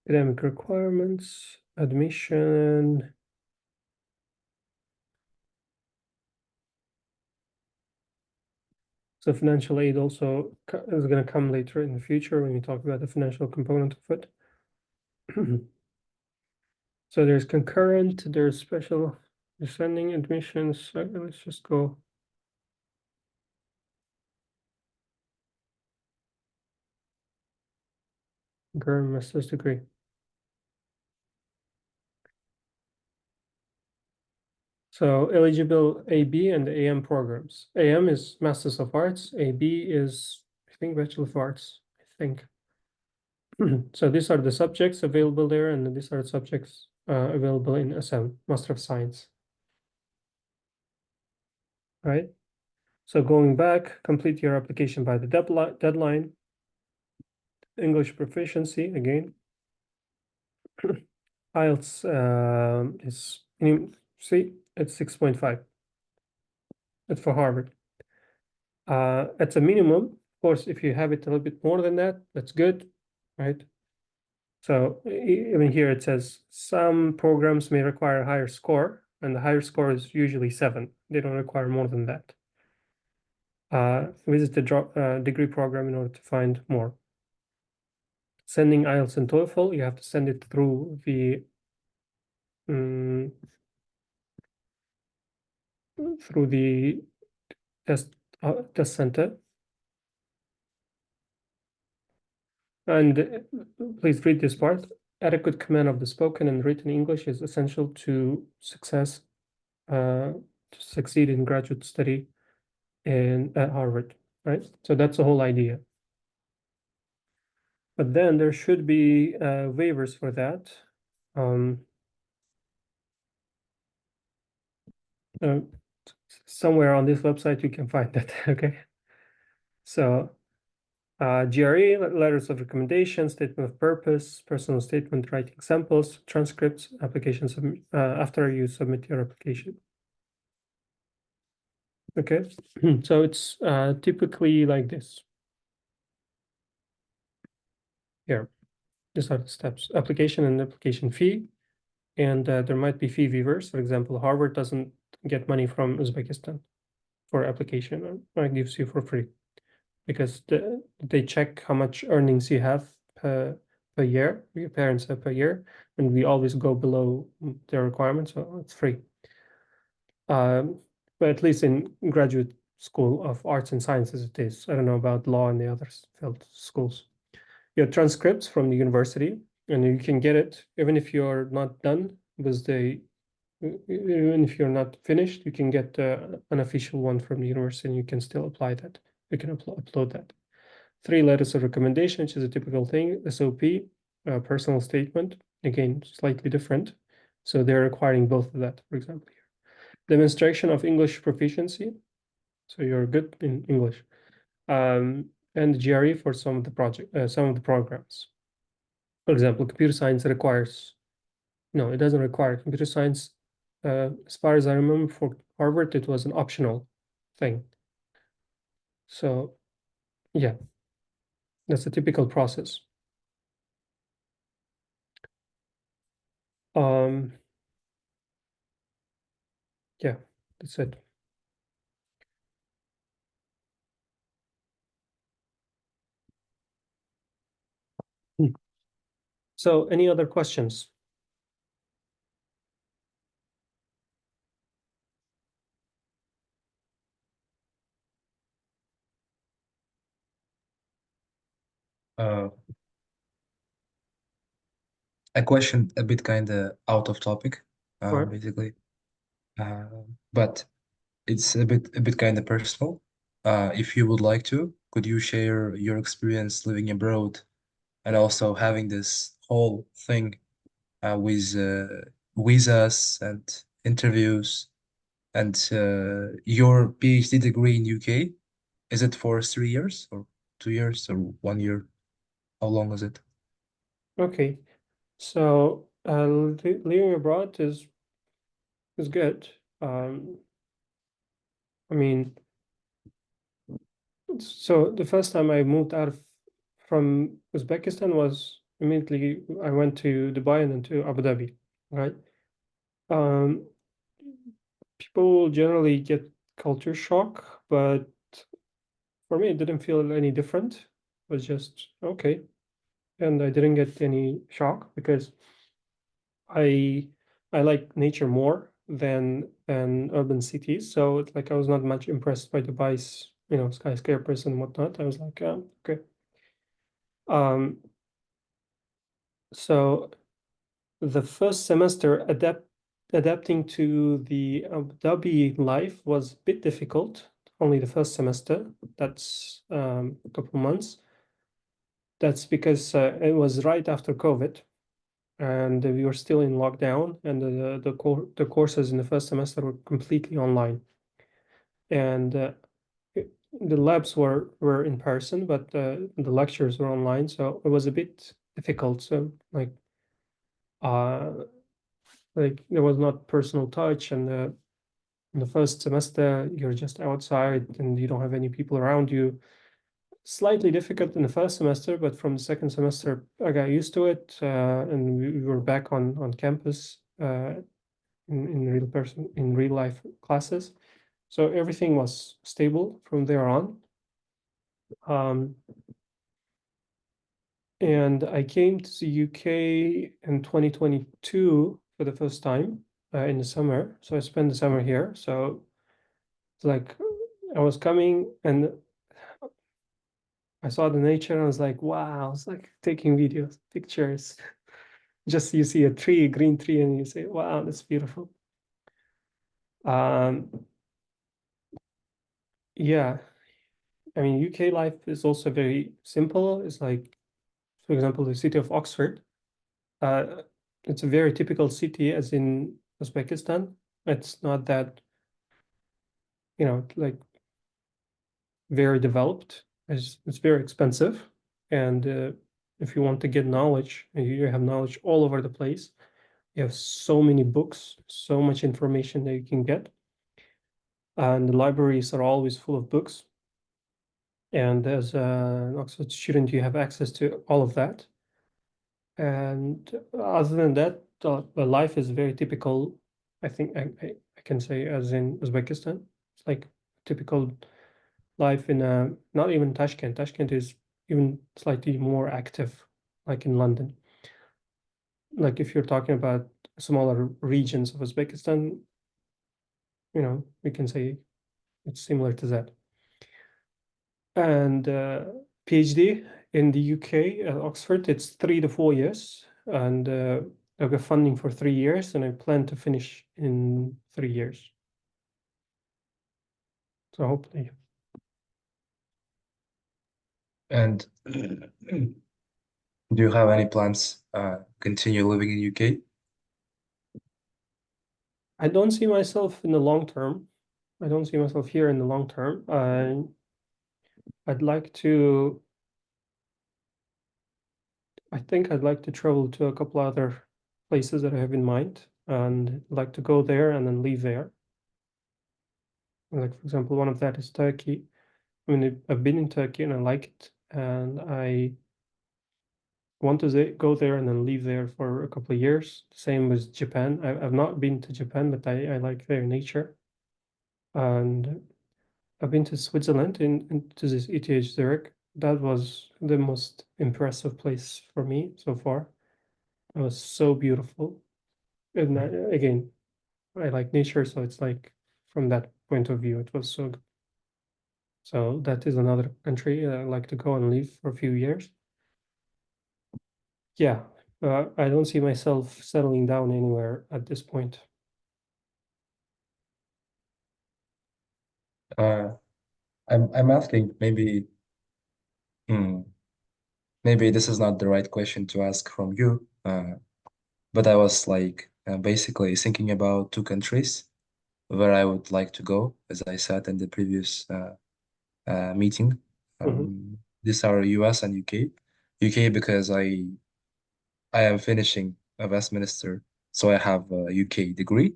Academic requirements, admission. So financial aid also is going to come later in the future when we talk about the financial component of it. So there's concurrent, there's special descending admissions. So let's just go. Concurrent master's degree. So eligible AB and AM programs. AM is Masters of Arts. AB is, I think, Bachelor of Arts, I think. So these are the subjects available there, and these are the subjects available in SM, Master of Science. Right? So going back, complete your application by the deadline. English proficiency, again. IELTS is, see, it's 6.5. That's for Harvard. It's a minimum. Of course, if you have it a little bit more than that, that's good, right? So even here it says some programs may require a higher score, and the higher score is usually 7. They don't require more than that. Visit the degree program in order to find more. Sending IELTS and TOEFL, you have to send it through the test center. And please read this part. Adequate command of the spoken and written English is essential to succeed in graduate study at Harvard, right? So that's the whole idea. But then there should be waivers for that. Somewhere on this website you can find that, okay? So GRE, letters of recommendation, statement of purpose, personal statement, writing samples, transcripts, applications after you submit your application. Okay, so it's typically like this. Here, these are the steps: application and application fee, and there might be fee waivers. For example, Harvard doesn't get money from Uzbekistan for application, or it gives you for free, because they check how much earnings you have per per year. Your parents have per year, and we always go below their requirements, so it's free. But at least in graduate school of arts and sciences, it is. I don't know about law and the other field schools. You have transcripts from the university, and you can get it even if you're not done with even if you're not finished, you can get an official one from the university, and you can still apply that. You can upload that. 3 letters of recommendation, which is a typical thing. SOP, personal statement, again, slightly different. So they're requiring both of that, for example, here. Demonstration of English proficiency. So you're good in English. And GRE for some of the programs. For example, computer science requires, no, it doesn't require computer science. As far as I remember, for Harvard, it was an optional thing. So yeah, that's a typical process. Yeah, that's it. So any other questions? A question a bit kind of out of topic, Right. basically, but it's a bit kind of personal. If you would like to, could you share your experience living abroad and also having this whole thing with visas and interviews and your PhD degree in UK? Is it for 3 years or 2 years or 1 year? How long is it? Okay. So living abroad is good. I mean, so the first time I moved out from Uzbekistan was immediately I went to Dubai and then to Abu Dhabi, right? People generally get culture shock, but for me, it didn't feel any different. It was just okay. And I didn't get any shock because I like nature more than urban cities. So it's like I was not much impressed by Dubai's, skyscrapers and whatnot. I was like, okay. So the first semester adapting to the Abu Dhabi life was a bit difficult. Only the first semester. That's a couple months. That's because it was right after COVID, and we were still in lockdown, and the courses in the first semester were completely online, and the labs were in person, but the lectures were online, so it was a bit difficult. So uh, like there was not personal touch, and in the first semester you're just outside and you don't have any people around you. Slightly difficult in the first semester, but from the second semester I got used to it, and we were back on campus in real life classes. So everything was stable from there on. And I came to the UK in 2022 for the first time in the summer. So I spent the summer here. So it's like I was coming and I saw the nature and I was like, wow, it's like taking videos, pictures. Just you see a tree, a green tree, and you say, wow, that's beautiful. Yeah, I mean, UK life is also very simple. It's like, for example, the city of Oxford. It's a very typical city, as in Uzbekistan. It's not that, like very developed. It's very expensive, and if you want to get knowledge, you have knowledge all over the place. You have so many books, so much information that you can get, and the libraries are always full of books. And as an Oxford student, you have access to all of that. And other than that, the life is very typical. I think I can say as in Uzbekistan. It's like typical life in not even Tashkent. Tashkent is even slightly more active like in London. Like if you're talking about smaller regions of Uzbekistan, you know, we can say it's similar to that. And PhD in the UK at Oxford, it's 3 to 4 years, and I've got funding for 3 years, and I plan to finish in 3 years. So hopefully. And do you have any plans continue living in UK? I don't see myself in the long term. I don't see myself here in the long term. I'd like to, I think I'd like to travel to a couple other places that I have in mind, and like to go there and then leave there. Like, for example, one of that is Turkey. I mean, I've been in Turkey and I like it, and I want to go there and then leave there for a couple of years. Same with Japan. I've not been to Japan, but I like their nature. And I've been to Switzerland to this ETH Zurich. That was the most impressive place for me so far. It was so beautiful. And again, I like nature, so it's like from that point of view, it was so good. So that is another country I'd like to go and live for a few years. Yeah, I don't see myself settling down anywhere at this point. I'm asking maybe maybe this is not the right question to ask from you, but I was like basically thinking about two countries where I would like to go, as I said in the previous meeting. These are US and UK. UK because I am finishing a Westminster, so I have a UK degree,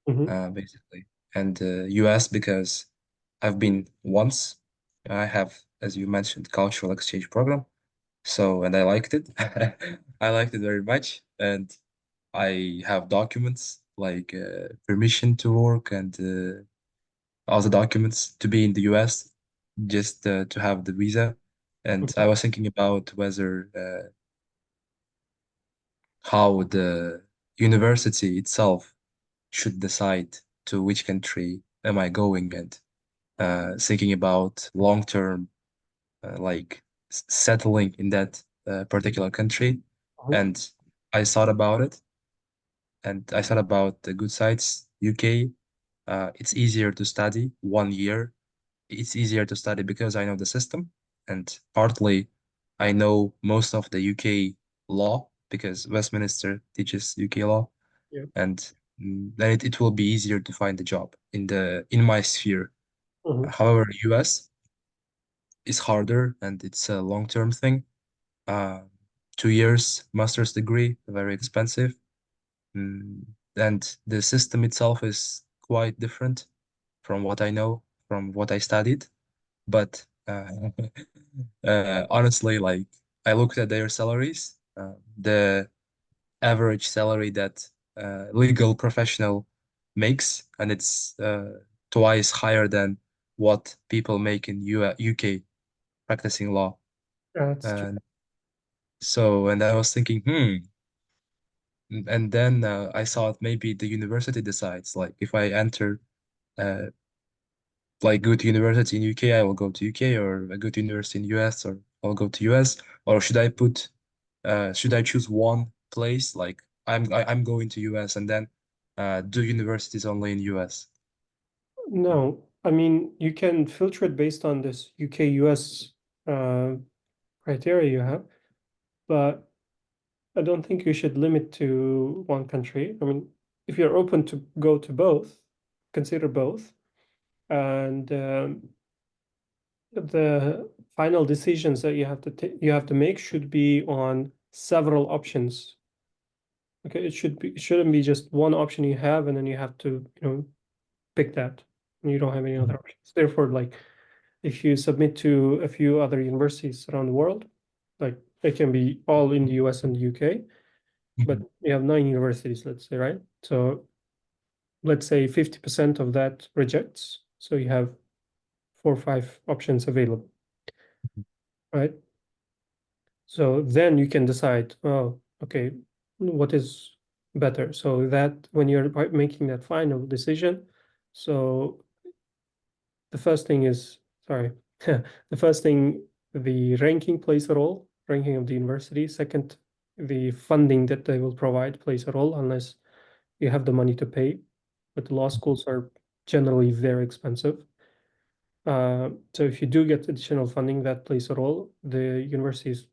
basically, and US because I've been once. I have, as you mentioned, cultural exchange program. So, and I liked it. I liked it very much, and I have documents like permission to work and all the documents to be in the US, just to have the visa. And I was thinking about whether how the university itself should decide to which country am I going, and thinking about long-term like settling in that particular country. And I thought about it, and I thought about the good sides. UK, it's easier to study 1 year. It's easier to study because I know the system, and partly I know most of the UK law because Westminster teaches UK law, Yeah. and then it will be easier to find a job in my sphere. However, US is harder, and it's a long-term thing. 2 years master's degree, very expensive. And the system itself is quite different from what I know, from what I studied. But honestly, like I looked at their salaries, the average salary that legal professional makes, and it's twice higher than what people make in UK practicing law. That's true. And so, and I was thinking, and then I thought maybe the university decides, like if I enter like good university in UK, I will go to UK, or a good university in US, or I'll go to US, or should I choose one place, like I'm going to US and then do universities only in US? No, I mean, you can filter it based on this UK US criteria you have, but I don't think you should limit to one country. I mean, if you're open to go to both, consider both. And the final decisions that you have to make should be on several options. Okay, it shouldn't be just one option you have and then you have to, pick that and you don't have any other options. Therefore, like if you submit to a few other universities around the world, like it can be all in the US and the UK, but you have 9 universities, let's say, right? So let's say 50% of that rejects. So you have 4 or 5 options available, right? So then you can decide, oh, okay, what is better? So that when you're making that final decision, so the first thing is, sorry, the first thing, the ranking plays a role, ranking of the university. Second, the funding that they will provide plays a role unless you have the money to pay. But the law schools are generally very expensive. So if you do get additional funding, that plays a role. The universities,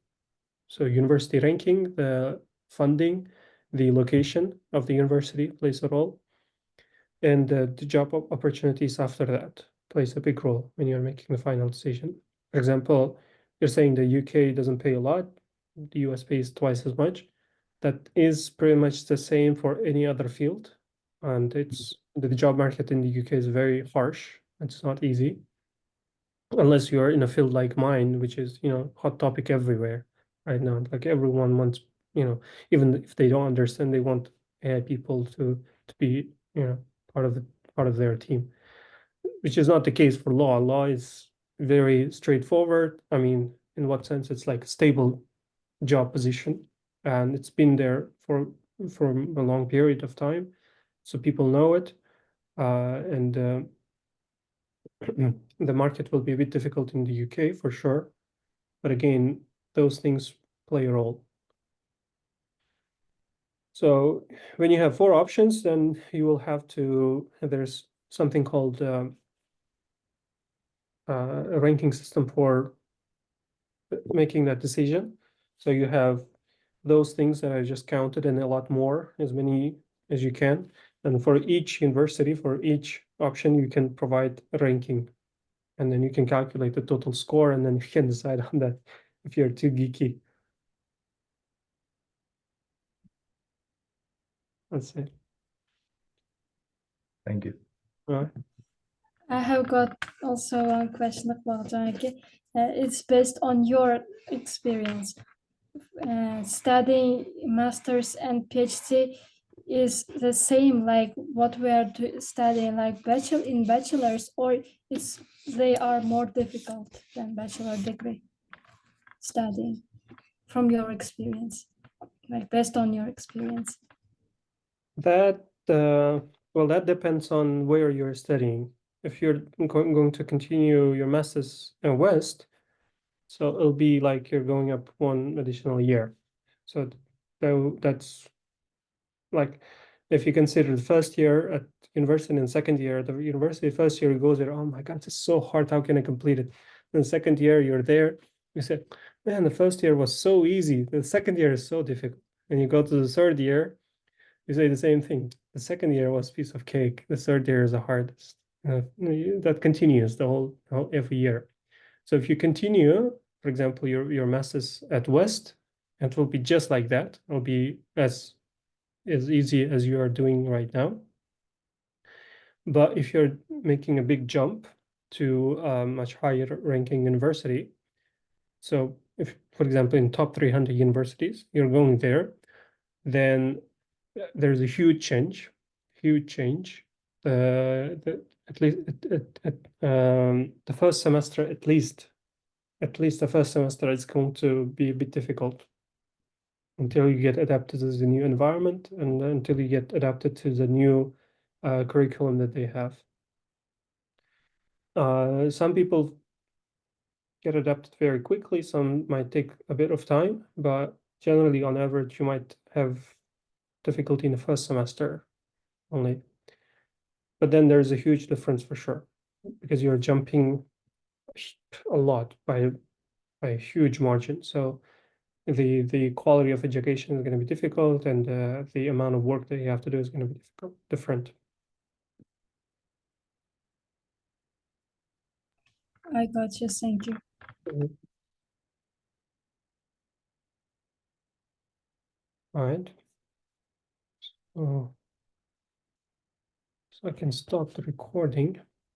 so university ranking, the funding, the location of the university plays a role, and the job opportunities after that plays a big role when you're making the final decision. For example, you're saying the UK doesn't pay a lot, the US pays twice as much. That is pretty much the same for any other field, and it's the job market in the UK is very harsh. It's not easy unless you're in a field like mine, which is, hot topic everywhere right now. Like everyone wants, even if they don't understand, they want AI people to be, part of the part of their team, which is not the case for law. Law is very straightforward. I mean, in what sense? It's like a stable job position, and it's been there for a long period of time, so people know it, and the market will be a bit difficult in the UK for sure. But again, those things play a role. So when you have 4 options, then you will have to, there's something called a ranking system for making that decision. So you have those things that I just counted and a lot more, as many as you can. And for each university, for each option, you can provide a ranking. And then you can calculate the total score, and then you can decide on that if you're too geeky. That's it. Thank you. I have got also one question about it's based on your experience. Studying master's and PhD is the same like what we are studying like bachelors, or they are more difficult than bachelor degree studying from your experience, like based on your experience? That well, that depends on where you're studying. If you're going to continue your master's in West, so it'll be like you're going up 1 additional year. So that's like, if you consider the first year at university and second year at the university, first year you go there, oh my God, it's so hard, how can I complete it? Then second year you're there, you say, man, the first year was so easy, the second year is so difficult. And you go to the third year, you say the same thing. The second year was a piece of cake. The third year is the hardest. That continues the whole every year. So if you continue, for example, your master's at West, it will be just like that. It'll be as easy as you are doing right now. But if you're making a big jump to a much higher ranking university, so if, for example, in top 300 universities, you're going there, then there's a huge change. At least the first semester, at least the first semester is going to be a bit difficult until you get adapted to the new environment and until you get adapted to the new curriculum that they have. Some people get adapted very quickly, some might take a bit of time, but generally on average you might have difficulty in the first semester only. But then there's a huge difference for sure, because you're jumping a lot by a huge margin. So the quality of education is going to be difficult, and the amount of work that you have to do is going to be different. I got you. Thank you. All right. So I can stop the recording.